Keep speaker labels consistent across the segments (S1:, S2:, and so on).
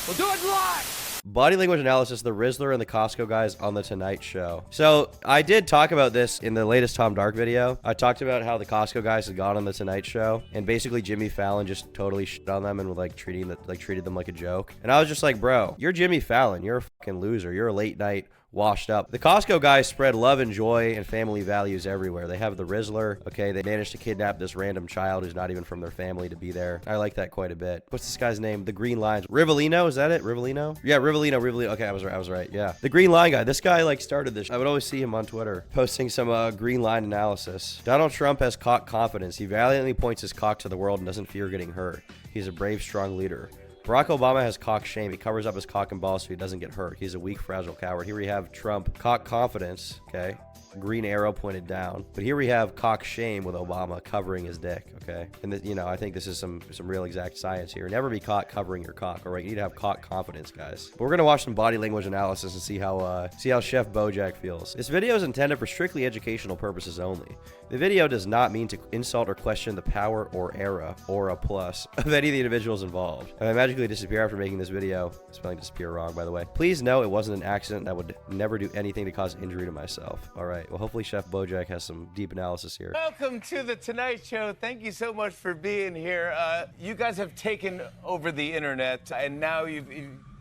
S1: We'll do it live.
S2: Body language analysis, the Rizzler and the Costco guys on the Tonight Show. So I did talk about this in the latest Tom Dark video. I talked about how the Costco guys had gone on the Tonight Show, and basically Jimmy Fallon just totally shit on them and was like treated them like a joke. And I was just like, bro, you're Jimmy Fallon. You're a fucking loser. You're a late night washed up. The Costco guys spread love and joy and family values everywhere. They have the Rizzler. Okay, they managed to kidnap this random child who's not even from their family to be there. I like that quite a bit. What's this guy's name? The Green Lines. Rivellino, is that it? Rivellino? Yeah, Rivellino. Okay, I was right. Yeah. The Green Line guy. This guy like started this. I would always see him on Twitter posting some Green Line analysis. Donald Trump has cock confidence. He valiantly points his cock to the world and doesn't fear getting hurt. He's a brave, strong leader. Barack Obama has cock shame. He covers up his cock and balls so he doesn't get hurt. He's a weak, fragile coward. Here we have Trump, cock confidence, okay? Green arrow pointed down. But here we have cock shame with Obama covering his dick, okay? And, you know, I think this is some real exact science here. Never be caught covering your cock, all right? You need to have cock confidence, guys. But we're going to watch some body language analysis and see how Chef Bojack feels. This video is intended for strictly educational purposes only. The video does not mean to insult or question the power or aura plus, of any of the individuals involved. If I magically disappear after making this video, spelling disappear wrong, by the way. Please know it wasn't an accident. I would never do anything to cause injury to myself. All right. Well, hopefully Chef Bojack has some deep analysis here.
S1: Welcome to the Tonight Show. Thank you so much for being here. You guys have taken over the internet, and now you've...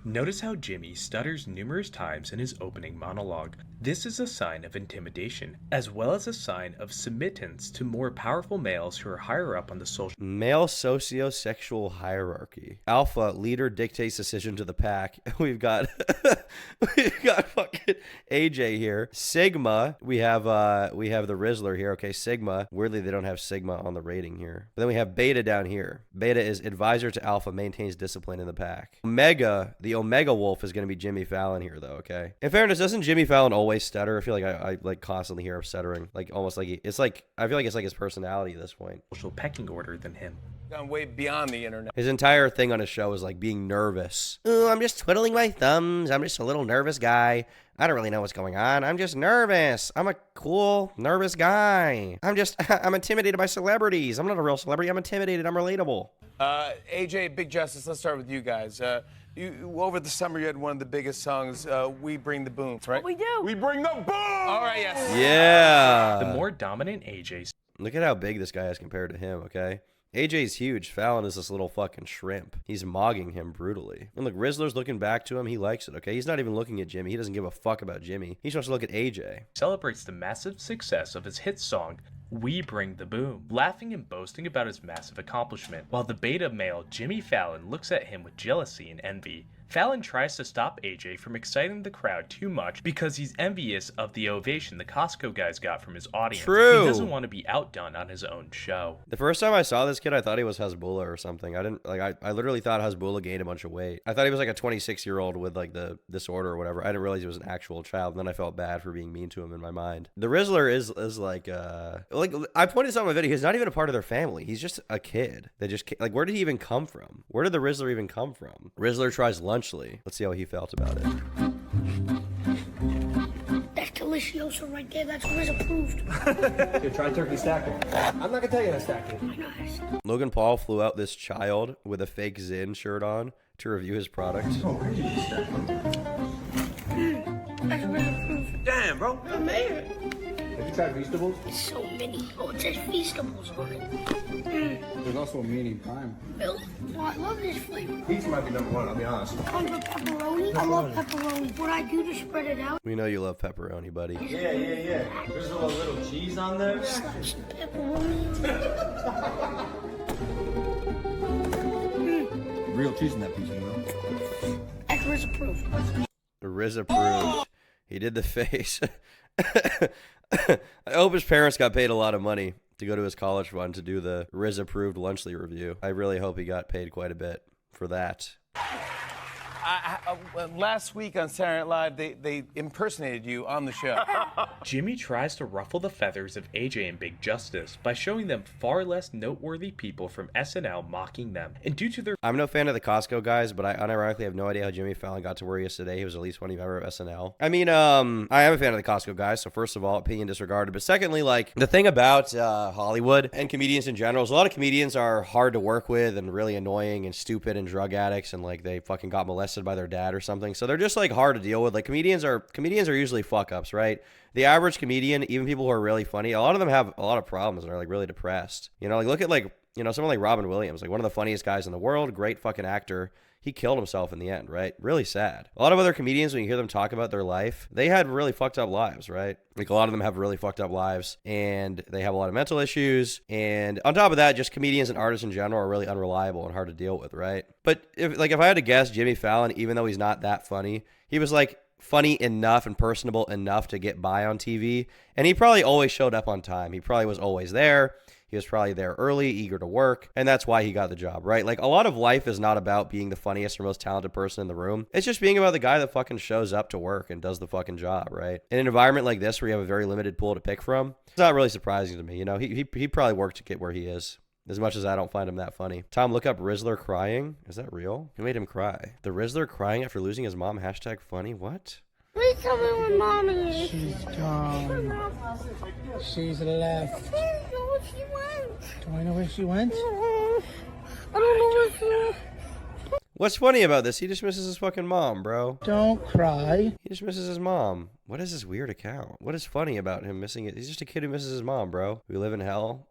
S3: Notice how Jimmy stutters numerous times in his opening monologue. This is a sign of intimidation, as well as a sign of submittance to more powerful males who are higher up on the social...
S2: Male sociosexual hierarchy. Alpha, leader dictates decision to the pack. We've got fucking AJ here. Sigma, we have the Rizzler here. Okay, Sigma. Weirdly, they don't have Sigma on the rating here. But then we have Beta down here. Beta is advisor to Alpha, maintains discipline in the pack. Omega, the Omega Wolf is going to be Jimmy Fallon here, though, okay? In fairness, doesn't Jimmy Fallon always stutter? I feel like I like constantly hear him stuttering. Like, almost like it's like, I feel like it's like his personality at this point.
S3: social pecking order than him.
S1: Gone way beyond the internet.
S2: His entire thing on his show is like being nervous. Oh, I'm just twiddling my thumbs. I'm just a little nervous guy. I don't really know what's going on. I'm just nervous. I'm a cool, nervous guy. I'm intimidated by celebrities. I'm not a real celebrity. I'm intimidated. I'm relatable.
S1: AJ, Big Justice, let's start with you guys. You over the summer, you had one of the biggest songs, We Bring the Boom, right?
S4: We do.
S1: We bring the boom! All right, yes.
S2: Yeah.
S3: The more dominant AJ...
S2: Look at how big this guy is compared to him, okay? AJ's huge. Fallon is this little fucking shrimp. He's mogging him brutally. And look, Rizzler's looking back to him. He likes it, okay? He's not even looking at Jimmy. He doesn't give a fuck about Jimmy. He's supposed to look at AJ.
S3: celebrates the massive success of his hit song, We Bring the Boom, laughing and boasting about his massive accomplishment, while the beta male Jimmy Fallon looks at him with jealousy and envy. Fallon tries to stop AJ from exciting the crowd too much because he's envious of the ovation the Costco guys got from his audience.
S2: True.
S3: He doesn't want to be outdone on his own show.
S2: The first time I saw this kid, I thought he was Hasbulla or something. I literally thought Hasbulla gained a bunch of weight. I thought he was like a 26-year-old with like the disorder or whatever. I didn't realize he was an actual child, and then I felt bad for being mean to him in my mind. The Rizzler is like I pointed this out in my video. He's not even a part of their family. He's just a kid. They just like, where did he even come from? Where did the Rizzler even come from? Rizzler tries Lunchly. Let's see how he felt about it.
S4: That's delicioso right there. That's Riz approved.
S5: Here, try turkey stacking. I'm not gonna tell you how to stack it.
S4: Nice.
S2: Logan Paul flew out this child with a fake Zyn shirt on to review his product.
S5: Oh, where did you stack them?
S4: That's Riz approved.
S5: Damn, bro.
S4: I made it.
S5: Have you tried Feastables?
S4: It's so many. Oh, it says Feastables on it.
S5: There's also a medium prime.
S4: Really? Oh, I love this flavor.
S5: Pizza might be number one, I'll be honest.
S4: Comes with pepperoni. I love pepperoni. What I do to spread it out,
S2: We know you love pepperoni, buddy.
S5: Yeah. There's a little cheese on there.
S4: slap some pepperoni.
S5: Real cheese in that pizza, you know?
S4: That's Riz approved.
S2: Riz approved. He did the face. I hope his parents got paid a lot of money to go to his college fund to do the Riz approved Lunchly review. I really hope he got paid quite a bit for that.
S1: Last week on Saturday Night Live, they impersonated you on the show.
S3: Jimmy tries to ruffle the feathers of AJ and Big Justice by showing them far less noteworthy people from SNL mocking them. And due to their...
S2: I'm no fan of the Costco guys, but I unironically have no idea how Jimmy Fallon got to where he is today. He was the least funny member of SNL. I mean, I am a fan of the Costco guys, so first of all, opinion disregarded. But secondly, like, the thing about Hollywood and comedians in general is a lot of comedians are hard to work with and really annoying and stupid and drug addicts, and like they fucking got molested molested by their dad or something. So they're just like hard to deal with. Like comedians are usually fuck ups, right? The average comedian, even people who are really funny, a lot of them have a lot of problems and are like really depressed. You know, like look at like, you know, someone like Robin Williams, like one of the funniest guys in the world, great fucking actor. He killed himself in the end, right? Really sad. A lot of other comedians, when you hear them talk about their life, they had really fucked up lives, right? Like a lot of them have really fucked up lives and they have a lot of mental issues. And on top of that, just comedians and artists in general are really unreliable and hard to deal with, right? But if I had to guess, Jimmy Fallon, even though he's not that funny, he was like funny enough and personable enough to get by on TV. And he probably always showed up on time. He probably was always there. He was probably there early, eager to work, and that's why he got the job, right? Like, a lot of life is not about being the funniest or most talented person in the room. It's just being about the guy that fucking shows up to work and does the fucking job, right? In an environment like this where you have a very limited pool to pick from, it's not really surprising to me. You know, he probably worked to get where he is. As much as I don't find him that funny. Tom, look up Rizzler crying. Is that real? Who made him cry? The Rizzler crying after losing his mom? Hashtag funny? What?
S4: Please tell me where mommy is.
S6: She's gone. She's left.
S4: I don't know where she went.
S6: Do I know where she went?
S4: I don't know where she went.
S2: What's funny about this? He just misses his fucking mom, bro.
S6: Don't cry.
S2: He just misses his mom. What is this weird account? What is funny about him missing it? He's just a kid who misses his mom, bro. We live in hell.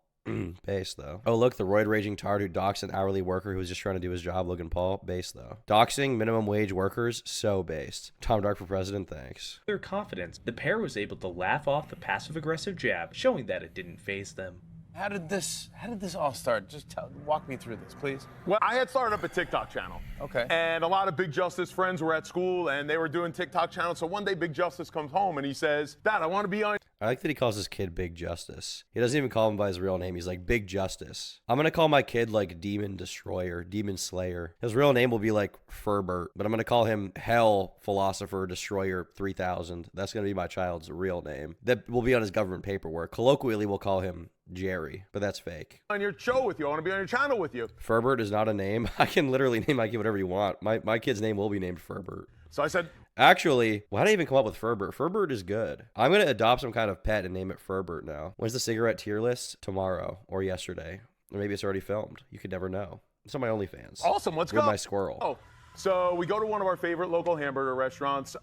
S2: Base, though. Oh, look, the roid-raging tard who doxed an hourly worker who was just trying to do his job, Logan Paul. Base, though. Doxing minimum wage workers, so based. Tom Dark for president, thanks.
S3: Their confidence, the pair was able to laugh off the passive-aggressive jab, showing that it didn't faze them.
S1: How did this all start? Just walk me through this, please.
S7: Well, I had started up a TikTok channel.
S1: Okay.
S7: And a lot of Big Justice friends were at school and they were doing TikTok channels. So one day Big Justice comes home and he says, Dad, I want to be on.
S2: I like that he calls his kid Big Justice. He doesn't even call him by his real name. He's like, Big Justice. I'm going to call my kid like Demon Destroyer, Demon Slayer. His real name will be like Ferbert, but I'm going to call him Hell Philosopher Destroyer 3000. That's going to be my child's real name. That will be on his government paperwork. Colloquially, we'll call him Jerry, but that's fake.
S7: On your show with you. I want to be on your channel with you.
S2: Ferbert is not a name. I can literally name my kid whatever you want. My kid's name will be named Ferbert.
S7: So I said,
S2: actually, why did I even come up with Ferbert? Ferbert is good. I'm going to adopt some kind of pet and name it Ferbert now. When's the cigarette tier list? Tomorrow or yesterday. Or maybe it's already filmed. You could never know. It's on my OnlyFans.
S7: Awesome. Let's
S2: You're
S7: go.
S2: my squirrel.
S7: Oh. So we go to one of our favorite local hamburger restaurants.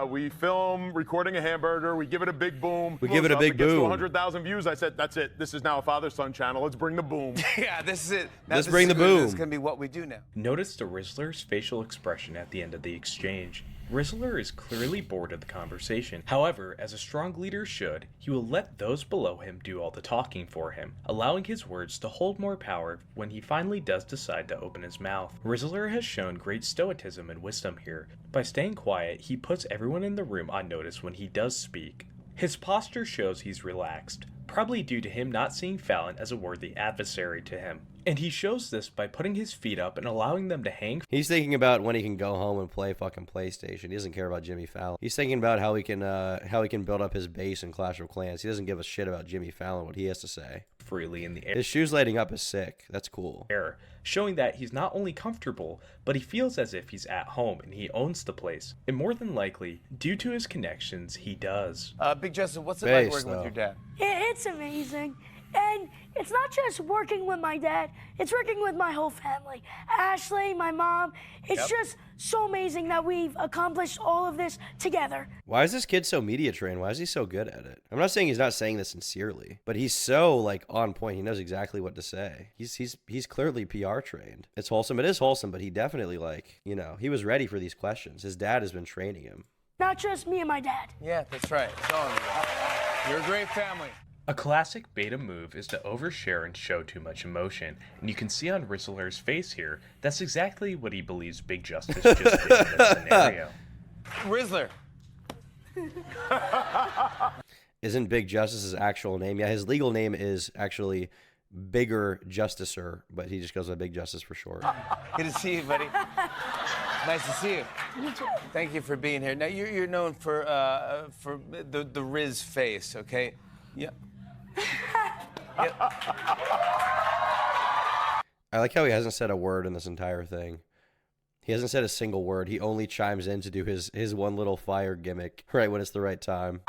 S7: We film recording a hamburger. We give it a big boom.
S2: We give it a big
S7: It gets to
S2: boom.
S7: 100,000 views. I said, that's it. This is now a father-son channel. Let's bring the boom.
S1: Yeah, this is it. Now
S2: Let's
S1: this
S2: bring
S1: is
S2: the
S1: good.
S2: boom.
S1: This is going to be what we do now.
S3: Notice the Rizzler's facial expression at the end of the exchange. Rizzler is clearly bored of the conversation. However, as a strong leader should, he will let those below him do all the talking for him, allowing his words to hold more power when he finally does decide to open his mouth. Rizzler has shown great stoicism and wisdom here. By staying quiet, he puts everyone in the room on notice when he does speak. His posture shows he's relaxed, probably due to him not seeing Fallon as a worthy adversary to him. And he shows this by putting his feet up and allowing them to hang.
S2: He's thinking about when he can go home and play fucking PlayStation. He doesn't care about Jimmy Fallon. He's thinking about how he can build up his base in Clash of Clans. He doesn't give a shit about Jimmy Fallon, what he has to say.
S3: Freely in the
S2: His shoes lighting up is sick. That's cool.
S3: air, showing that he's not only comfortable, but he feels as if he's at home and he owns the place. And more than likely, due to his connections, he does.
S1: Big Justin, what's it
S2: Base,
S1: like working
S2: though.
S1: with your dad?
S4: It's amazing. And it's not just working with my dad, it's working with my whole family. Ashley, my mom. It's just so amazing that we've accomplished all of this together.
S2: Why is this kid so media trained? Why is he so good at it? I'm not saying he's not saying this sincerely, but he's so like on point. He knows exactly what to say. He's clearly PR trained. It's wholesome. It is wholesome, but he definitely he was ready for these questions. His dad has been training him.
S4: Not just me and my dad.
S1: Yeah, that's right. It's all you. You're a great family.
S3: A classic beta move is to overshare and show too much emotion, and you can see on Rizzler's face here, that's exactly what he believes Big Justice just did in this scenario.
S1: Rizzler.
S2: Isn't Big Justice's actual name? Yeah, his legal name is actually Bigger Justicer, but he just goes by Big Justice for short.
S1: Good to see you, buddy. Nice to see you. Thank you for being here. Now you're known for the Riz face, okay? Yeah. Yep.
S2: I like how he hasn't said a word in this entire thing. He hasn't said a single word. He only chimes in to do his one little fire gimmick right when it's the right time.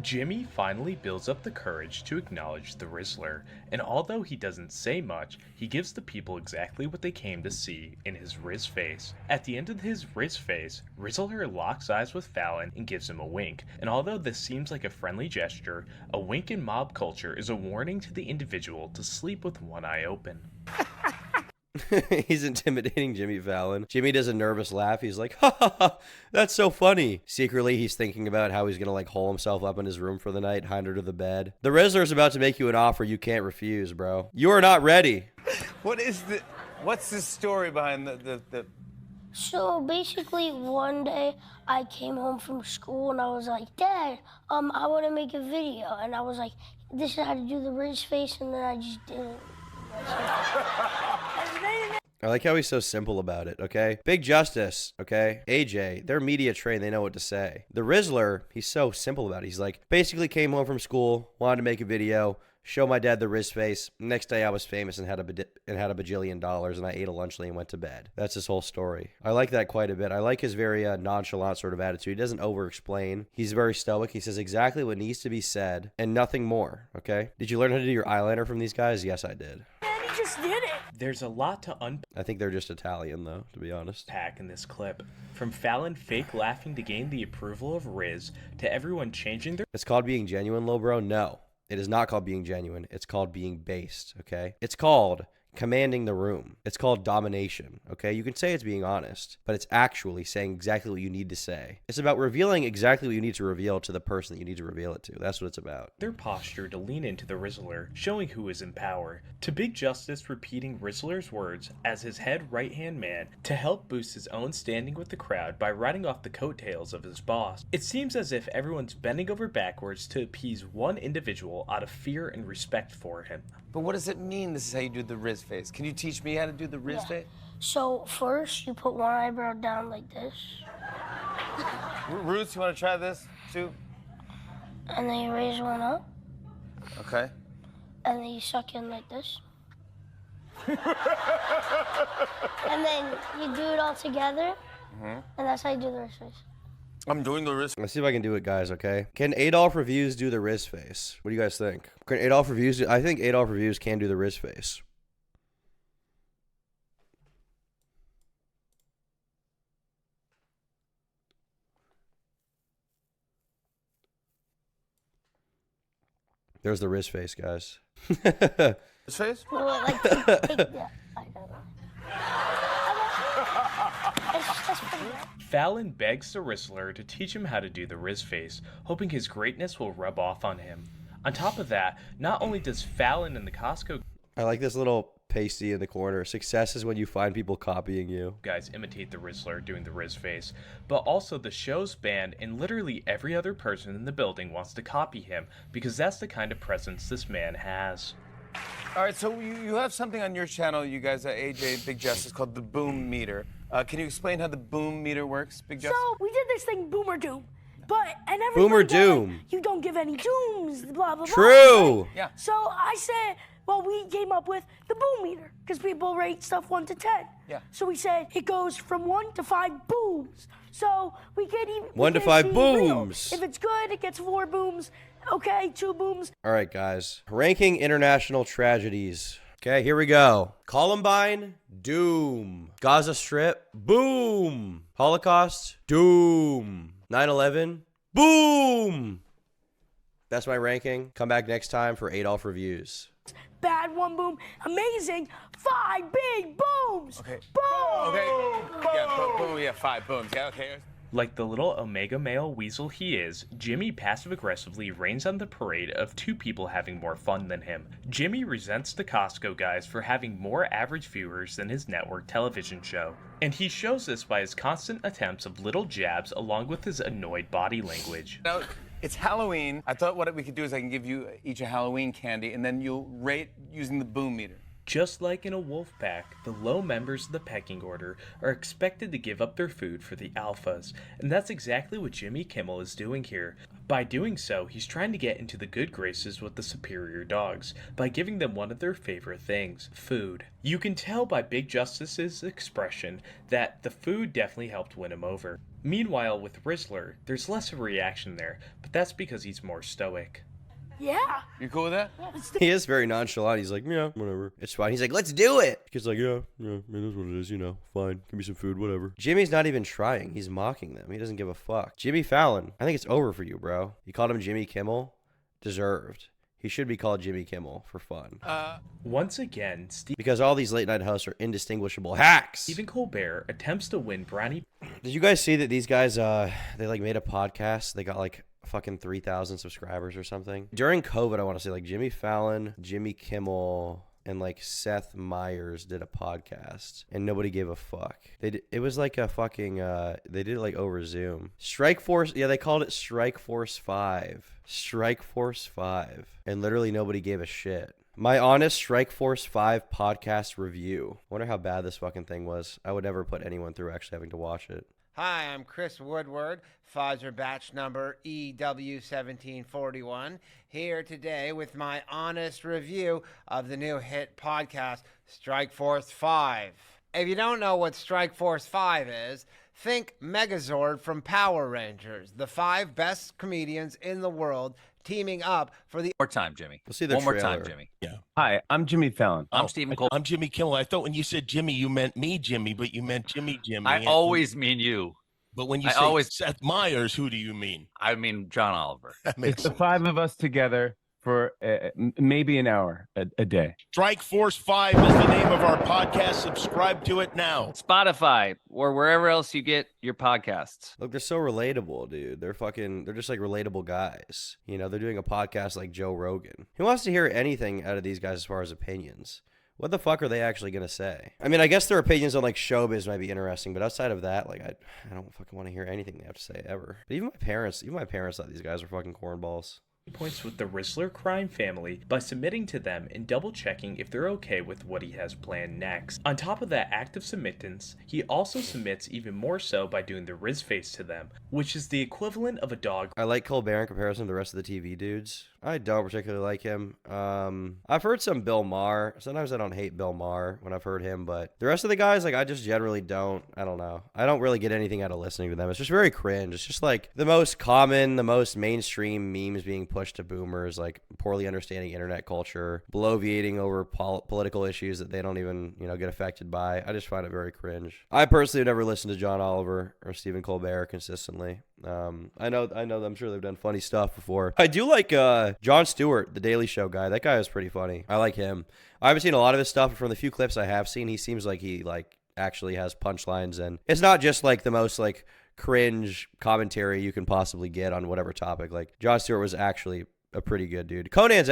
S3: Jimmy finally builds up the courage to acknowledge the Rizzler, and although he doesn't say much, he gives the people exactly what they came to see in his Riz face. At the end of his Riz face, Rizzler locks eyes with Fallon and gives him a wink, and although this seems like a friendly gesture, a wink in mob culture is a warning to the individual to sleep with one eye open.
S2: He's intimidating Jimmy Fallon. Jimmy does a nervous laugh. He's like, ha ha ha, that's so funny. Secretly, he's thinking about how he's going to like hole himself up in his room for the night, hide under the bed. The Rizzler is about to make you an offer you can't refuse, bro. You are not ready.
S1: What's the story behind the
S8: So basically, one day I came home from school and I was like, Dad, I want to make a video. And I was like, this is how to do the Riz face, and then I just didn't.
S2: I like how he's so simple about it, okay? Big Justice, okay? AJ, they're media trained. They know what to say. The Rizzler, he's so simple about it. He's like, basically came home from school, wanted to make a video, show my dad the Riz face. Next day I was famous and had a bajillion dollars, and I ate a lunch late and went to bed. That's his whole story. I like that quite a bit. I like his very nonchalant sort of attitude. He doesn't over-explain. He's very stoic. He says exactly what needs to be said and nothing more, okay? Did you learn how to do your eyeliner from these guys? Yes, I did.
S4: Just did it.
S3: There's a lot to
S2: I think they're just Italian, though, to be honest.
S3: unpack in this clip. From Fallon fake laughing to gain the approval of Riz, to everyone changing their
S2: It's called being genuine, low bro? No. It is not called being genuine. It's called being based, okay? It's called commanding the room. It's called domination, okay? You can say it's being honest, but it's actually saying exactly what you need to say. It's about revealing exactly what you need to reveal to the person that you need to reveal it to. That's what it's about.
S3: their posture to lean into the Rizzler, showing who is in power. To Big Justice repeating Rizzler's words as his head right-hand man to help boost his own standing with the crowd by riding off the coattails of his boss. It seems as if everyone's bending over backwards to appease one individual out of fear and respect for him.
S1: But what does it mean? This is how you do the Riz face. Can you teach me how to do the Riz face?
S8: So first, you put one eyebrow down like this,
S1: Ruth, you want to try this too?
S8: and then you raise one up,
S1: Okay.
S8: and then you suck in like this. And then you do it all together, and that's how you do the Riz face.
S1: I'm doing the Riz.
S2: Let's see if I can do it, guys, okay? Can Adolf Reviews do the Riz face? What do you guys think? Can Adolf Reviews do... I think Adolf Reviews can do the Riz face. There's the Riz face, guys.
S1: Riz face?
S8: No, like take that. I don't know. That's pretty good.
S3: Fallon begs the Rizzler to teach him how to do the Riz face, hoping his greatness will rub off on him. On top of that, not only does Fallon and the Costco
S2: I like this little pasty in the corner. Success is when you find people copying you.
S3: guys imitate the Rizzler doing the Riz face, but also the show's band and literally every other person in the building wants to copy him because that's the kind of presence this man has.
S1: All right, so you have something on your channel, you guys, AJ, Big Justice, called the Boom Meter. Can you explain how the Boom Meter works, Big Justice?
S4: So we did this thing, Boomer Doom. And everybody
S2: Boomer
S4: got, like,
S2: Doom.
S4: you don't give any dooms, blah, blah, blah.
S2: True.
S4: right?
S1: Yeah.
S4: So I said, well, we came up with the Boom Meter, because people rate stuff 1 to 10.
S1: Yeah.
S4: So we said it goes from 1 to 5 booms. So we get even
S2: 1 to
S4: we
S2: 5
S4: can be real.
S2: booms.
S4: If it's good, it gets 4 booms. Okay, 2 booms.
S2: All right, guys. Ranking international tragedies. Okay, here we go. Columbine, doom. Gaza Strip, boom. Holocaust, doom. 9/11, boom. That's my ranking. Come back next time for Adolf Reviews.
S4: Bad 1 boom. Amazing 5 big booms.
S1: Okay.
S4: Boom.
S1: Okay. Yeah, boom, yeah, 5 booms. Yeah, okay.
S3: Like the little Omega male weasel he is, Jimmy passive-aggressively rains on the parade of 2 people having more fun than him. Jimmy resents the Costco guys for having more average viewers than his network television show. And he shows this by his constant attempts of little jabs along with his annoyed body language.
S1: Now, it's Halloween. I thought what we could do is I can give you each a Halloween candy, and then you'll rate using the Boom Meter.
S3: Just like in a wolf pack, the low members of the pecking order are expected to give up their food for the alphas, and that's exactly what Jimmy Kimmel is doing here. By doing so, he's trying to get into the good graces with the superior dogs by giving them one of their favorite things, food. You can tell by Big Justice's expression that the food definitely helped win him over. Meanwhile, with Rizzler, there's less of a reaction there, but that's because he's more stoic.
S4: Yeah.
S1: You cool with that?
S2: He is very nonchalant. He's like, yeah, whatever. It's fine. He's like, let's do it. Kid's like, yeah, it is what it is, fine. Give me some food, whatever. Jimmy's not even trying. He's mocking them. He doesn't give a fuck. Jimmy Fallon, I think it's over for you, bro. You called him Jimmy Kimmel? Deserved. He should be called Jimmy Kimmel for fun.
S3: Once again,
S2: Because all these late night hosts are indistinguishable hacks.
S3: Stephen Colbert attempts to win Brownie.
S2: Did you guys see that these guys, they like made a podcast? They got like fucking 3,000 subscribers or something. During COVID, I want to say like Jimmy Fallon, Jimmy Kimmel, and like Seth Meyers did a podcast and nobody gave a fuck. It was like a fucking, they did it like over Zoom. Strike Force, yeah, they called it Strike Force 5. Strike Force 5. And literally nobody gave a shit. My honest Strike Force 5 podcast review. Wonder how bad this fucking thing was. I would never put anyone through actually having to watch it.
S9: Hi, I'm Chris Woodward, Pfizer batch number EW1741, here today with my honest review of the new hit podcast, Strike Force 5. If you don't know what Strike Force 5 is, think Megazord from Power Rangers, the 5 best comedians in the world teaming up for the...
S10: One more time, Jimmy.
S2: We'll see the
S10: One more
S2: trailer.
S10: time, Jimmy.
S5: Yeah. Hi, I'm Jimmy Fallon.
S10: I'm Stephen Cole.
S11: I'm Jimmy Kimmel. I thought when you said Jimmy, you meant me, Jimmy, but you meant Jimmy.
S10: I always mean you.
S11: But when you
S10: I
S11: say
S10: always-
S11: Seth Meyers, who do you mean?
S10: I mean John Oliver.
S11: That makes
S5: It's the
S11: sense.
S5: 5 of us together for maybe an hour a day.
S11: Strike Force 5 is the name of our podcast. Subscribe to it now.
S10: Spotify or wherever else you get your podcasts.
S2: Look, they're so relatable, dude. They're just like relatable guys. They're doing a podcast like Joe Rogan. Who wants to hear anything out of these guys as far as opinions? What the fuck are they actually going to say? I mean, I guess their opinions on like showbiz might be interesting, but outside of that, like I don't fucking want to hear anything they have to say ever. But even my parents thought these guys were fucking cornballs.
S3: Points with the Rizzler crime family by submitting to them and double checking if they're okay with what he has planned next. On top of that act of submittance, he also submits even more so by doing the Riz face to them, which is the equivalent of a dog.
S2: I like Colbert in comparison to the rest of the TV dudes. I don't particularly like him. I've heard some Bill Maher. Sometimes I don't hate Bill Maher when I've heard him, but the rest of the guys, like I just generally don't. I don't know. I don't really get anything out of listening to them. It's just very cringe. It's just like the most common, the most mainstream memes being pushed to boomers, like poorly understanding internet culture, bloviating over political issues that they don't even, get affected by. I just find it very cringe. I personally have never listened to John Oliver or Stephen Colbert consistently. I know I'm sure they've done funny stuff before. I do like Jon Stewart, the Daily Show guy. That guy is pretty funny. I like him. I haven't seen a lot of his stuff, but from the few clips I have seen, he seems like he actually has punchlines, and it's not just like the most like cringe commentary you can possibly get on whatever topic. Like Jon Stewart was actually a pretty good dude. Conan is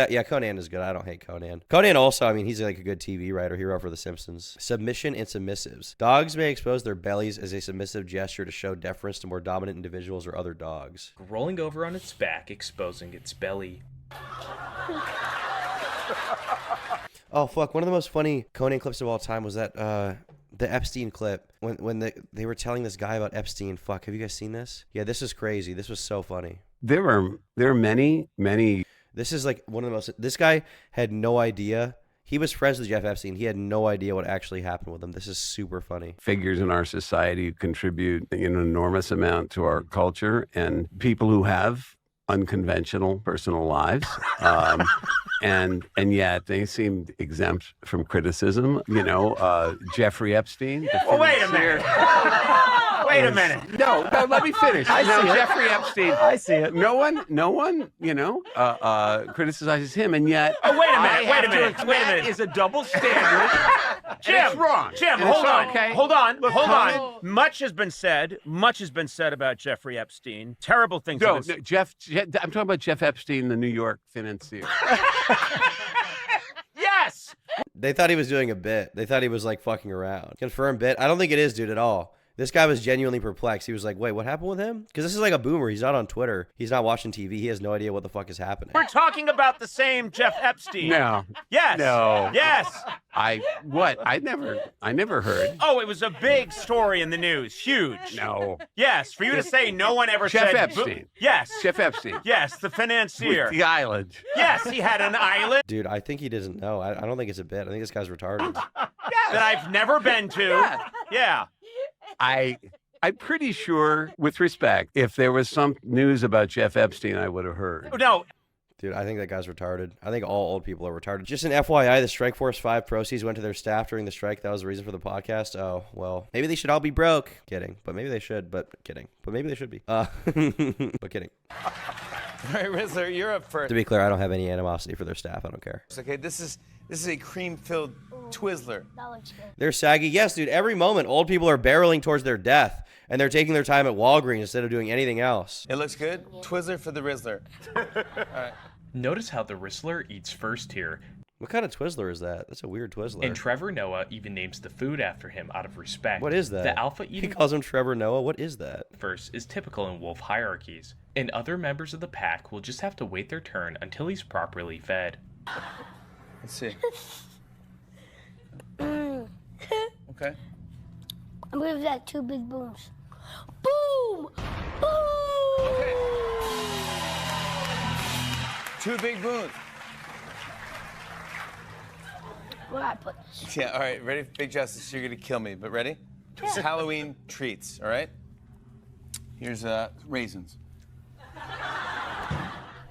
S2: good. I don't hate Conan. Conan also, I mean, he's like a good TV writer. He wrote for The Simpsons. Submission and submissives. Dogs may expose their bellies as a submissive gesture to show deference to more dominant individuals or other dogs.
S3: Rolling over on its back, exposing its belly.
S2: Oh, fuck. One of the most funny Conan clips of all time was that, the Epstein clip when they were telling this guy about Epstein. Fuck, have you guys seen this? Yeah, this is crazy. This was so funny.
S5: There are many.
S2: This is like one of the most. This guy had no idea. He was friends with Jeff Epstein. He had no idea what actually happened with him. This is super funny.
S5: Figures in our society who contribute an enormous amount to our culture, and people who have unconventional personal lives. And yet they seemed exempt from criticism. Jeffrey Epstein.
S9: Well, wait a minute. Wait a minute.
S5: No, let me finish.
S9: I see it.
S5: Jeffrey Epstein.
S9: I see it.
S5: No one, criticizes him, and yet.
S9: Oh, wait a minute.
S5: Wait a minute.
S9: That is a double standard. Jim,
S5: it's wrong.
S9: Jim,
S5: And it's
S9: hold on.
S5: okay.
S9: Hold on.
S5: Look,
S9: Hold
S5: Conan-
S9: on. Much has been said about Jeffrey Epstein. Terrible things.
S5: No,
S9: have been
S5: Jeff. I'm talking about Jeff Epstein, the New York financier.
S9: Yes.
S2: They thought he was doing a bit. They thought he was like fucking around. Confirmed bit. I don't think it is, dude, at all. This guy was genuinely perplexed. He was like, wait, what happened with him? Because this is like a boomer. He's not on Twitter. He's not watching TV. He has no idea what the fuck is happening.
S12: We're talking about the same Jeff Epstein.
S5: No.
S12: Yes.
S5: No.
S12: Yes.
S5: I never heard.
S12: Oh, it was a big story in the news. Huge.
S5: No.
S12: Yes, for you to say no one ever
S5: Jeff
S12: said...
S5: Epstein.
S12: Yes.
S5: Jeff Epstein.
S12: Yes, the financier.
S5: With the island.
S12: Yes, he had an island.
S2: Dude, I think he doesn't know. I don't think it's a bit. I think this guy's retarded.
S12: That I've never been to. Yeah.
S5: I'm pretty sure, with respect, if there was some news about Jeff Epstein, I would have heard.
S12: No.
S2: Dude, I think that guy's retarded. I think all old people are retarded. Just an FYI, the Strike Force 5 proceeds went to their staff during the strike. That was the reason for the podcast. Oh, well, maybe they should all be broke. Kidding. But maybe they should. But kidding. But maybe they should be. But kidding.
S1: All right, Rizzler, you're up first.
S2: To be clear, I don't have any animosity for their staff. I don't care.
S1: Okay, this is a cream-filled Twizzler.
S8: That looks good.
S2: They're saggy. Yes, dude, every moment, old people are barreling towards their death, and they're taking their time at Walgreens instead of doing anything else.
S1: It looks good? Twizzler for the Rizzler. All right.
S3: Notice how the Rizzler eats first here.
S2: What kind of Twizzler is that? That's a weird Twizzler.
S3: And Trevor Noah even names the food after him out of respect.
S2: What is that?
S3: The alpha
S2: He
S3: eating
S2: calls him Trevor Noah. What is that?
S3: first is typical in wolf hierarchies, and other members of the pack will just have to wait their turn until he's properly fed.
S1: Let's see. Okay.
S8: I'm gonna give that 2 big booms. Boom! Boom!
S1: Okay. 2 big boons.
S8: Where I put this?
S1: Yeah, all right, ready? Big Justice, you're gonna kill me, but ready? It's Halloween treats, all right? Here's raisins.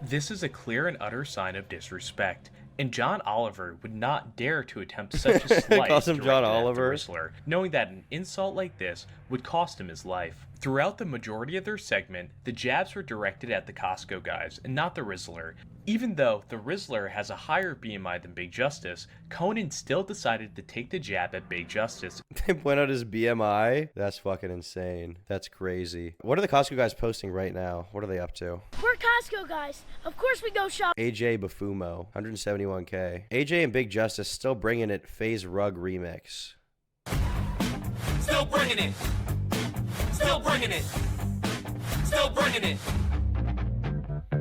S3: This is a clear and utter sign of disrespect, and John Oliver would not dare to attempt such a slight
S2: Calls him John
S3: directed at the
S2: Oliver.
S3: Rizzler, knowing that an insult like this would cost him his life. Throughout the majority of their segment, the jabs were directed at the Costco guys and not the Rizzler. Even though the Rizzler has a higher BMI than Big Justice, Conan still decided to take the jab at Big Justice.
S2: They point out his BMI? That's fucking insane. That's crazy. What are the Costco guys posting right now? What are they up to?
S4: We're Costco guys. Of course we go shop.
S2: AJ Bafumo, 171K. AJ and Big Justice still bringing it. FaZe Rug remix.
S13: Still bringing it. Still bringing it. Still bringing it.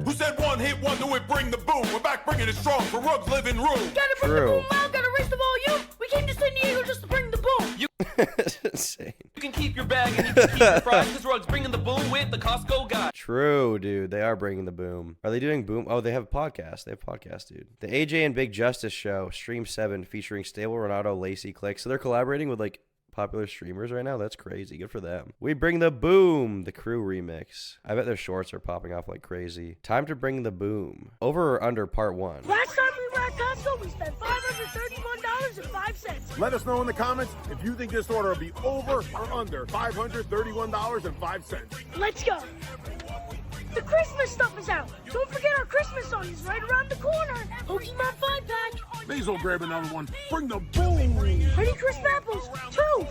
S11: Who said one hit wonder would bring the boom? We're back bringing it strong for Rug's living room.
S4: Gotta bring the boom out, gotta raise the volume. We came to San Diego just to bring the boom.
S2: That's insane.
S13: You can keep your bag and you can keep your fries because Rug's bringing the boom with the Costco guy.
S2: True, dude. They are bringing the boom. Are they doing boom? Oh, they have a podcast. They have a podcast, dude. The AJ and Big Justice show, Stream 7, featuring Stable Renato, Lacey Click. So they're collaborating with, like, popular streamers right now. That's crazy. Good for them. We bring the boom, the crew remix. I bet their shorts are popping off like crazy. Time to bring the boom. Over or under part 1?
S4: Last time we were at Costco, we spent $531.05.
S7: Let us know in the comments if you think this order will be over or under $531.05.
S4: Let's go. The Christmas stuff is out. Don't forget our Christmas song is right around the corner. Pokemon 5-pack.
S7: Basil, grab another one. Bring the boom.
S4: Honey Crisp apples, 2.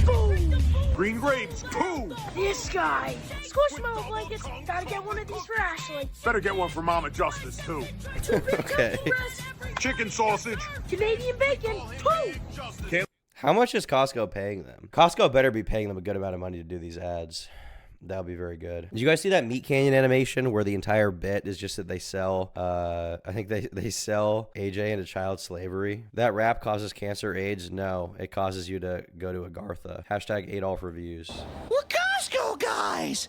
S4: Boom.
S7: Green grapes, 2.
S4: This guy. Squishmallow blankets. Gotta get one of these for Ashley.
S7: Better get one for Mama Justice, too.
S4: 2 big
S2: Okay.
S4: turkey breasts.
S7: Chicken sausage.
S4: Canadian bacon, 2.
S2: How much is Costco paying them? Costco better be paying them a good amount of money to do these ads. That would be very good. Did you guys see that Meat Canyon animation where the entire bit is just that they sell, I think they sell AJ into child slavery? That rap causes cancer, AIDS? No, it causes you to go to Agartha. Hashtag Adolf reviews.
S14: We're Costco guys.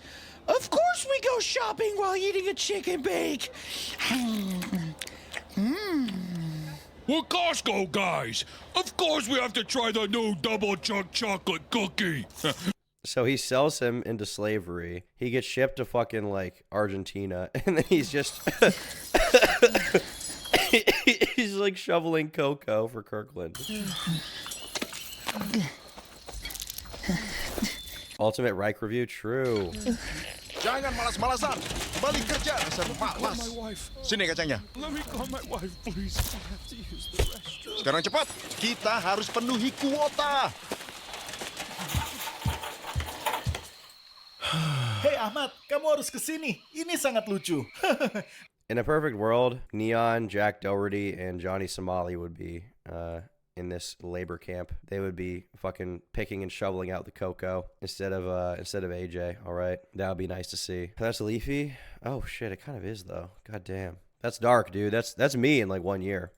S14: Of course we go shopping while eating a chicken bake.
S15: We're Costco guys. Of course we have to try the new double chunk chocolate cookie.
S2: So he sells him into slavery. He gets shipped to fucking like Argentina, and then he's just he's like shoveling cocoa for Kirkland. Ultimate Reich review, true.
S11: Jangan malas-malasan. Balik kerja, Pak Mas. Sini kacangnya.
S15: Let me call my wife, please. I have to use the restroom.
S11: Sekarang cepat. Kita harus penuhi kuota.
S16: Hey Ahmad, kamu harus kesini. Ini sangat lucu.
S2: In a perfect world, Neon, Jack Dougherty, and Johnny Somali would be in this labor camp, they would be fucking picking and shoveling out the cocoa instead of AJ. All right, that would be nice to see. That's Leafy. Oh shit, it kind of is though. God damn, that's dark, dude. That's me in like 1 year.